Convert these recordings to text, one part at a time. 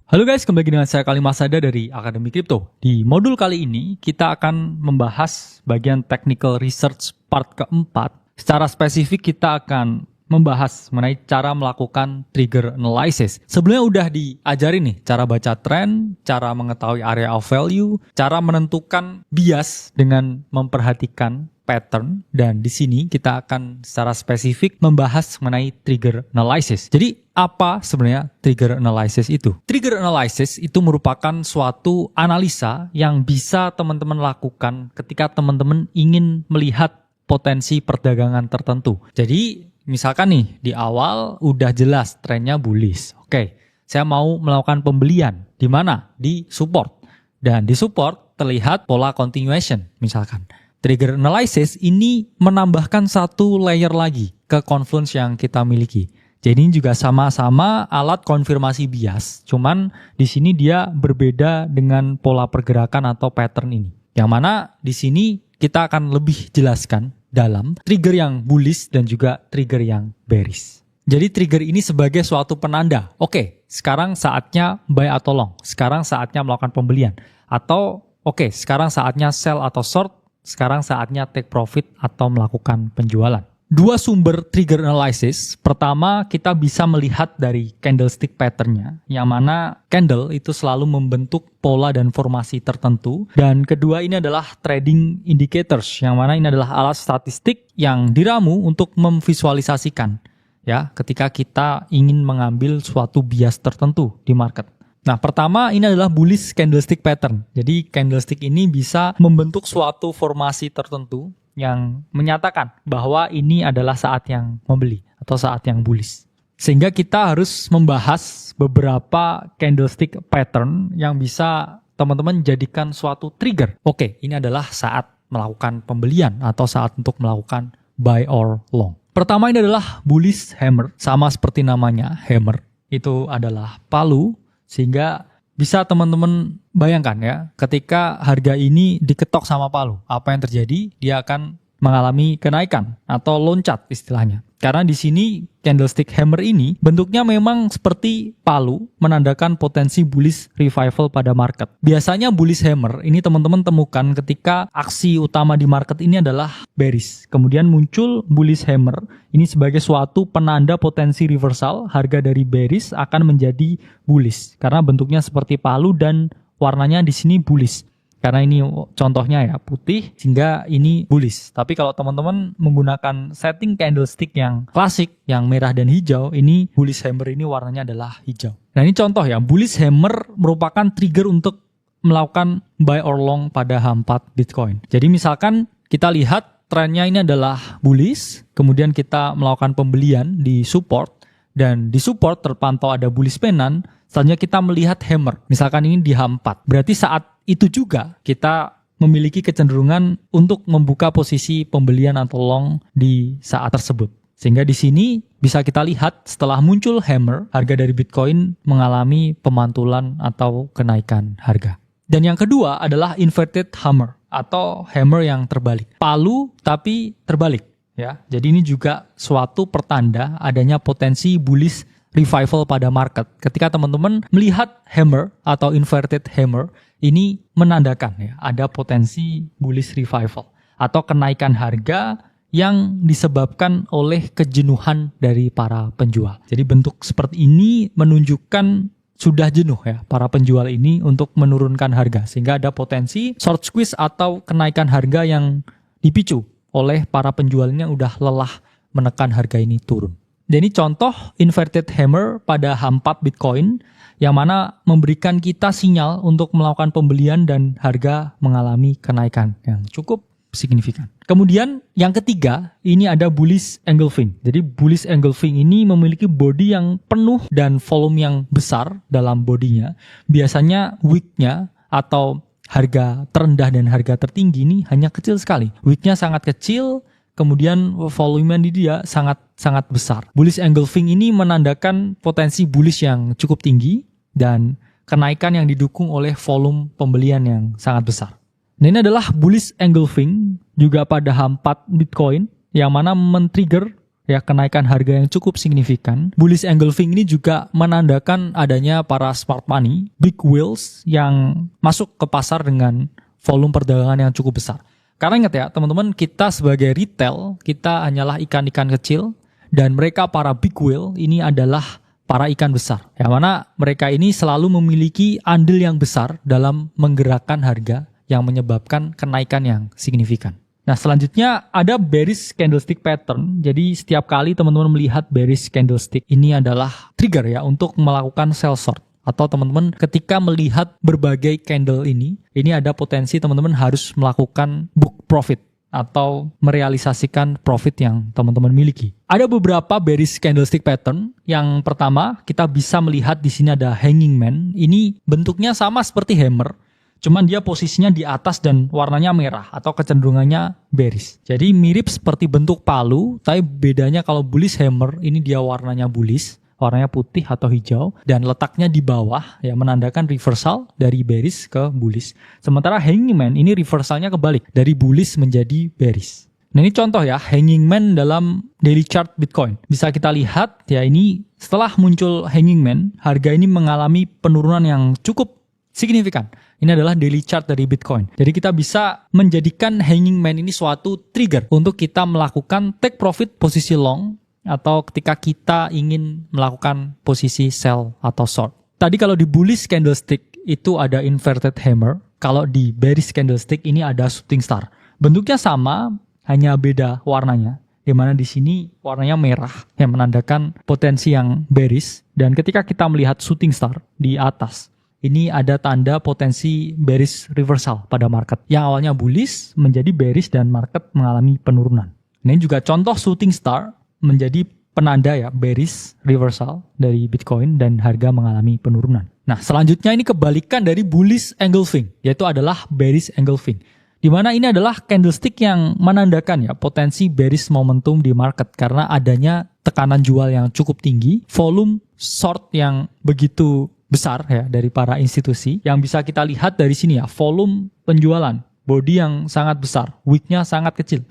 Halo guys, kembali lagi dengan saya Kalimasada dari Akademi Kripto. Di modul kali ini kita akan membahas bagian technical research part keempat. Secara spesifik kita akan membahas mengenai cara melakukan trigger analysis. Sebelumnya udah diajarin nih cara baca trend, cara mengetahui area of value, cara menentukan bias dengan memperhatikan pattern, dan di sini kita akan secara spesifik membahas mengenai trigger analysis. Jadi apa sebenarnya trigger analysis itu? Trigger analysis itu merupakan suatu analisa yang bisa teman-teman lakukan ketika teman-teman ingin melihat potensi perdagangan tertentu. Jadi misalkan nih di awal udah jelas trennya bullish. Oke, saya mau melakukan pembelian di mana? Di support. Dan di support terlihat pola continuation misalkan. Trigger analysis ini menambahkan satu layer lagi ke confluence yang kita miliki. Jadi ini juga sama-sama alat konfirmasi bias, cuman di sini dia berbeda dengan pola pergerakan atau pattern ini. Yang mana di sini kita akan lebih jelaskan dalam trigger yang bullish dan juga trigger yang bearish. Jadi trigger ini sebagai suatu penanda. Oke, sekarang saatnya buy atau long. Sekarang saatnya melakukan pembelian. Atau oke, sekarang saatnya sell atau short. Sekarang saatnya take profit atau melakukan penjualan. Dua sumber trigger analysis. Pertama, kita bisa melihat dari candlestick pattern-nya, yang mana candle itu selalu membentuk pola dan formasi tertentu. Dan kedua ini adalah trading indicators, yang mana ini adalah alat statistik yang diramu untuk memvisualisasikan ya ketika kita ingin mengambil suatu bias tertentu di market. Nah, pertama ini adalah bullish candlestick pattern. Jadi candlestick ini bisa membentuk suatu formasi tertentu yang menyatakan bahwa ini adalah saat yang membeli atau saat yang bullish. Sehingga kita harus membahas beberapa candlestick pattern yang bisa teman-teman jadikan suatu trigger. Oke, ini adalah saat melakukan pembelian atau saat untuk melakukan buy or long. Pertama ini adalah bullish hammer, sama seperti namanya hammer. Itu adalah palu. Sehingga bisa teman-teman bayangkan ya, ketika harga ini diketok sama palu, apa yang terjadi? Dia akan mengalami kenaikan atau loncat istilahnya. Karena di sini candlestick hammer ini bentuknya memang seperti palu, menandakan potensi bullish revival pada market. Biasanya bullish hammer ini teman-teman temukan ketika aksi utama di market ini adalah bearish. Kemudian muncul bullish hammer ini sebagai suatu penanda potensi reversal, harga dari bearish akan menjadi bullish karena bentuknya seperti palu dan warnanya di sini bullish. Karena ini contohnya ya putih sehingga ini bullish. Tapi kalau teman-teman menggunakan setting candlestick yang klasik, yang merah dan hijau, ini bullish hammer ini warnanya adalah hijau. Nah ini contoh ya, bullish hammer merupakan trigger untuk melakukan buy or long pada H4 Bitcoin. Jadi misalkan kita lihat trennya ini adalah bullish, kemudian kita melakukan pembelian di support, dan di support terpantau ada bullish pennant, selanjutnya kita melihat hammer. Misalkan ini di H4. Berarti saat itu juga kita memiliki kecenderungan untuk membuka posisi pembelian atau long di saat tersebut. Sehingga di sini bisa kita lihat setelah muncul hammer, harga dari Bitcoin mengalami pemantulan atau kenaikan harga. Dan yang kedua adalah inverted hammer atau hammer yang terbalik. Palu tapi terbalik ya. Jadi ini juga suatu pertanda adanya potensi bullish revival pada market. Ketika teman-teman melihat hammer atau inverted hammer, ini menandakan ya ada potensi bullish revival atau kenaikan harga yang disebabkan oleh kejenuhan dari para penjual. Jadi bentuk seperti ini menunjukkan sudah jenuh ya para penjual ini untuk menurunkan harga, sehingga ada potensi short squeeze atau kenaikan harga yang dipicu oleh para penjualnya udah lelah menekan harga ini turun. Dan ini contoh inverted hammer pada H4 Bitcoin yang mana memberikan kita sinyal untuk melakukan pembelian dan harga mengalami kenaikan yang cukup signifikan. Kemudian yang ketiga, ini ada bullish engulfing. Jadi bullish engulfing ini memiliki body yang penuh dan volume yang besar dalam bodinya. Biasanya wicknya atau harga terendah dan harga tertinggi ini hanya kecil sekali. Wicknya sangat kecil, kemudian volume di dia sangat besar. Bullish engulfing ini menandakan potensi bullish yang cukup tinggi dan kenaikan yang didukung oleh volume pembelian yang sangat besar. Nah, ini adalah bullish engulfing juga pada H4 Bitcoin yang mana men-trigger ya kenaikan harga yang cukup signifikan. Bullish engulfing ini juga menandakan adanya para smart money, big whales yang masuk ke pasar dengan volume perdagangan yang cukup besar. Karena ingat ya teman-teman, kita sebagai retail, kita hanyalah ikan-ikan kecil dan mereka para big whale ini adalah para ikan besar, yang mana mereka ini selalu memiliki andil yang besar dalam menggerakkan harga yang menyebabkan kenaikan yang signifikan. Nah selanjutnya ada bearish candlestick pattern. Jadi setiap kali teman-teman melihat bearish candlestick ini adalah trigger ya untuk melakukan sell short. Atau teman-teman ketika melihat berbagai candle ini ada potensi teman-teman harus melakukan book profit atau merealisasikan profit yang teman-teman miliki. Ada beberapa bearish candlestick pattern. Yang pertama, kita bisa melihat di sini ada hanging man. Ini bentuknya sama seperti hammer, cuman dia posisinya di atas dan warnanya merah atau kecenderungannya bearish. Jadi mirip seperti bentuk palu, tapi bedanya kalau bullish hammer ini dia warnanya bullish, warnanya putih atau hijau, dan letaknya di bawah ya menandakan reversal dari bearish ke bullish. Sementara hanging man ini reversalnya kebalik, dari bullish menjadi bearish. Nah ini contoh ya hanging man dalam daily chart Bitcoin. Bisa kita lihat ya, ini setelah muncul hanging man, harga ini mengalami penurunan yang cukup signifikan. Ini adalah daily chart dari Bitcoin. Jadi kita bisa menjadikan hanging man ini suatu trigger untuk kita melakukan take profit posisi long, atau ketika kita ingin melakukan posisi sell atau short. Tadi kalau di bullish candlestick itu ada inverted hammer, kalau di bearish candlestick ini ada shooting star. Bentuknya sama, hanya beda warnanya. Di mana di sini warnanya merah yang menandakan potensi yang bearish, dan ketika kita melihat shooting star di atas, ini ada tanda potensi bearish reversal pada market. Yang awalnya bullish menjadi bearish dan market mengalami penurunan. Ini juga contoh shooting star menjadi penanda ya bearish reversal dari Bitcoin dan harga mengalami penurunan. Nah selanjutnya ini kebalikan dari bullish engulfing, yaitu adalah bearish engulfing. Di mana ini adalah candlestick yang menandakan ya potensi bearish momentum di market karena adanya tekanan jual yang cukup tinggi, volume short yang begitu besar ya dari para institusi. Yang bisa kita lihat dari sini ya, volume penjualan, body yang sangat besar, wicknya sangat kecil,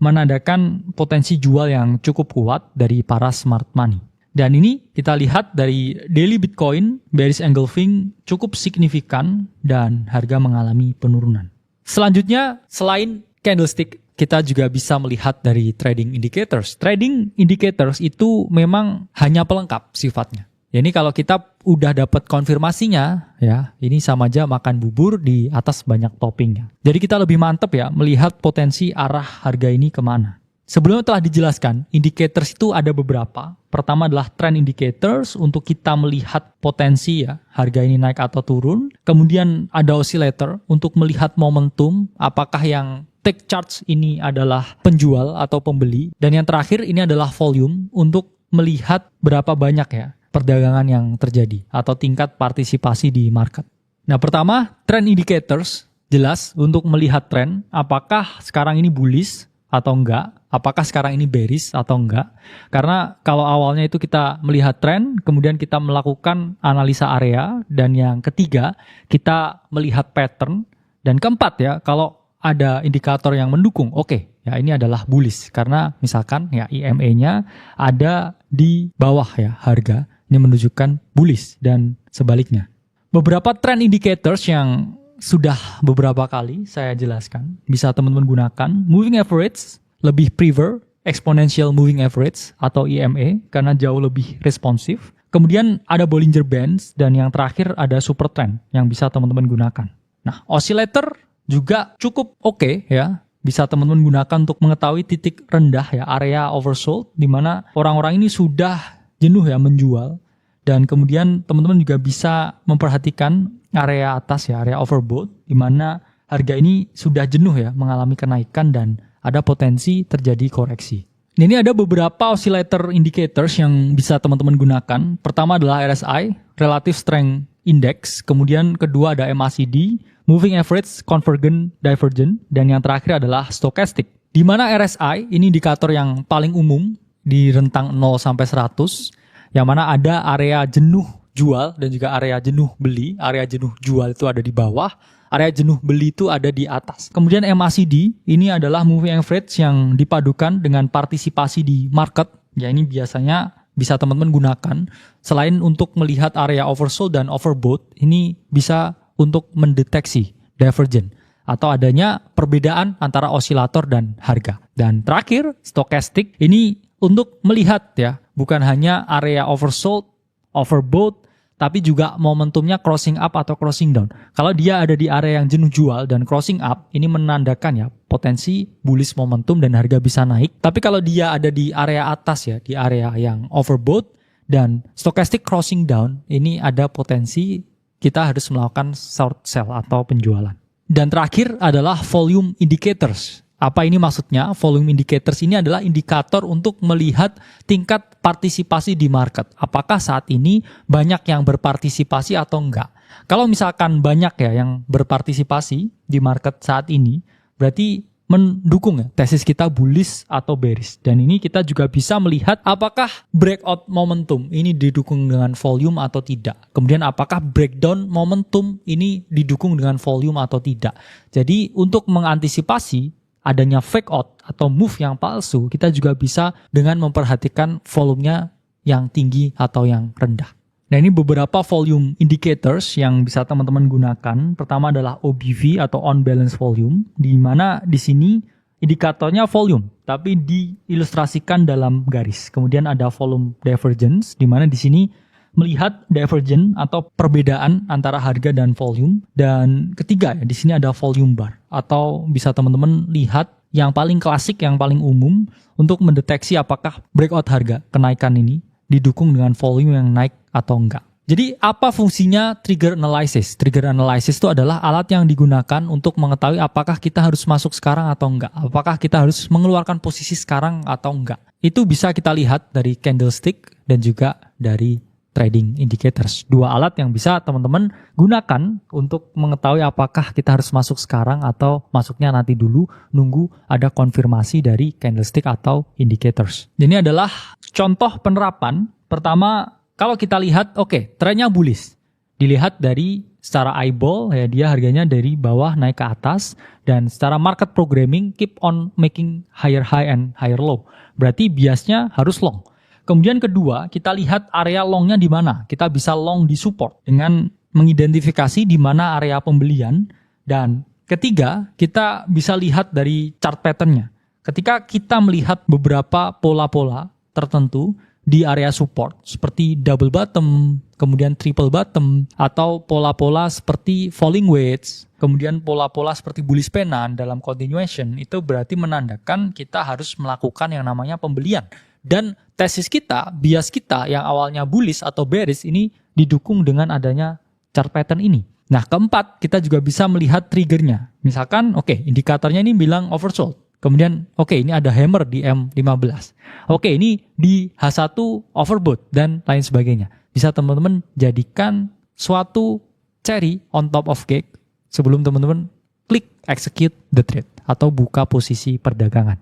menandakan potensi jual yang cukup kuat dari para smart money. Dan ini kita lihat dari daily Bitcoin, bearish engulfing cukup signifikan dan harga mengalami penurunan. Selanjutnya, selain candlestick, kita juga bisa melihat dari trading indicators. Trading indicators itu memang hanya pelengkap sifatnya. Ya, ini kalau kita udah dapat konfirmasinya, ya ini sama aja makan bubur di atas banyak toppingnya. Jadi kita lebih mantep ya melihat potensi arah harga ini kemana. Sebelumnya telah dijelaskan, indicators itu ada beberapa. Pertama adalah trend indicators untuk kita melihat potensi ya harga ini naik atau turun. Kemudian ada oscillator untuk melihat momentum, apakah yang take charge ini adalah penjual atau pembeli. Dan yang terakhir ini adalah volume untuk melihat berapa banyak ya perdagangan yang terjadi atau tingkat partisipasi di market. Nah pertama, trend indicators jelas untuk melihat tren, apakah sekarang ini bullish atau enggak, apakah sekarang ini bearish atau enggak. Karena kalau awalnya itu kita melihat tren, kemudian kita melakukan analisa area, dan yang ketiga kita melihat pattern, dan keempat ya kalau ada indikator yang mendukung, oke, ya ini adalah bullish karena misalkan ya EMA-nya ada di bawah ya harga. Ini menunjukkan bullish dan sebaliknya. Beberapa trend indicators yang sudah beberapa kali saya jelaskan, bisa teman-teman gunakan. Moving average, lebih prefer exponential moving average atau EMA karena jauh lebih responsif. Kemudian ada Bollinger Bands, dan yang terakhir ada super trend yang bisa teman-teman gunakan. Nah, oscillator juga cukup oke ya. Bisa teman-teman gunakan untuk mengetahui titik rendah ya, area oversold, di mana orang-orang ini sudah jenuh ya menjual, dan kemudian teman-teman juga bisa memperhatikan area atas ya, area overbought, di mana harga ini sudah jenuh ya mengalami kenaikan dan ada potensi terjadi koreksi. Ini ada beberapa oscillator indicators yang bisa teman-teman gunakan. Pertama adalah RSI, Relative Strength Index, kemudian kedua ada MACD, Moving Average Convergent Divergent, dan yang terakhir adalah Stochastic. Di mana RSI ini indikator yang paling umum di rentang 0 sampai 100, yang mana ada area jenuh jual dan juga area jenuh beli. Area jenuh jual itu ada di bawah, area jenuh beli itu ada di atas. Kemudian MACD, ini adalah moving average yang dipadukan dengan partisipasi di market. Ya, ini biasanya bisa teman-teman gunakan. Selain untuk melihat area oversold dan overbought, ini bisa untuk mendeteksi divergence atau adanya perbedaan antara osilator dan harga. Dan terakhir, stochastic, ini untuk melihat ya, bukan hanya area oversold, overbought, tapi juga momentumnya crossing up atau crossing down. Kalau dia ada di area yang jenuh jual dan crossing up, ini menandakan ya potensi bullish momentum dan harga bisa naik. Tapi kalau dia ada di area atas ya, di area yang overbought dan stochastic crossing down, ini ada potensi kita harus melakukan short sell atau penjualan. Dan terakhir adalah volume indicators. Apa ini maksudnya? Volume indicators ini adalah indikator untuk melihat tingkat partisipasi di market. Apakah saat ini banyak yang berpartisipasi atau enggak? Kalau misalkan banyak ya yang berpartisipasi di market saat ini, berarti mendukung ya tesis kita bullish atau bearish. Dan ini kita juga bisa melihat apakah breakout momentum ini didukung dengan volume atau tidak. Kemudian apakah breakdown momentum ini didukung dengan volume atau tidak. Jadi untuk mengantisipasi adanya fake out atau move yang palsu, kita juga bisa dengan memperhatikan volumenya yang tinggi atau yang rendah. Nah, ini beberapa volume indicators yang bisa teman-teman gunakan. Pertama adalah OBV atau on balance volume, di mana di sini indikatornya volume, tapi diilustrasikan dalam garis. Kemudian ada volume divergence, di mana di sini melihat divergence atau perbedaan antara harga dan volume. Dan ketiga ya, di sini ada volume bar atau bisa teman-teman lihat yang paling klasik, yang paling umum untuk mendeteksi apakah breakout harga kenaikan ini didukung dengan volume yang naik atau enggak. Jadi apa fungsinya trigger analysis? Trigger analysis itu adalah alat yang digunakan untuk mengetahui apakah kita harus masuk sekarang atau enggak. Apakah kita harus mengeluarkan posisi sekarang atau enggak. Itu bisa kita lihat dari candlestick dan juga dari trading indicators. Dua alat yang bisa teman-teman gunakan untuk mengetahui apakah kita harus masuk sekarang atau masuknya nanti dulu, nunggu ada konfirmasi dari candlestick atau indicators. Ini adalah contoh penerapan. Pertama, kalau kita lihat, trennya bullish. Dilihat dari secara eyeball, ya dia harganya dari bawah naik ke atas. Dan secara market programming, keep on making higher high and higher low. Berarti biasnya harus long. Kemudian kedua, kita lihat area longnya di mana. Kita bisa long di support dengan mengidentifikasi di mana area pembelian. Dan ketiga, kita bisa lihat dari chart patternnya. Ketika kita melihat beberapa pola-pola tertentu di area support, seperti double bottom, kemudian triple bottom, atau pola-pola seperti falling wedge, kemudian pola-pola seperti bullish pennant dalam continuation, itu berarti menandakan kita harus melakukan yang namanya pembelian. Dan tesis kita, bias kita yang awalnya bullish atau bearish ini didukung dengan adanya chart pattern ini. Nah, keempat, kita juga bisa melihat triggernya. Misalkan, indikatornya ini bilang oversold. Kemudian, ini ada hammer di M15. Ini di H1 overbought dan lain sebagainya. Bisa teman-teman jadikan suatu cherry on top of cake sebelum teman-teman klik execute the trade atau buka posisi perdagangan.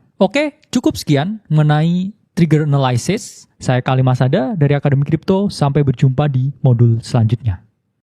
Cukup sekian mengenai trigger analysis. Saya Kali Masada dari Akademi Kripto. Sampai berjumpa di modul selanjutnya.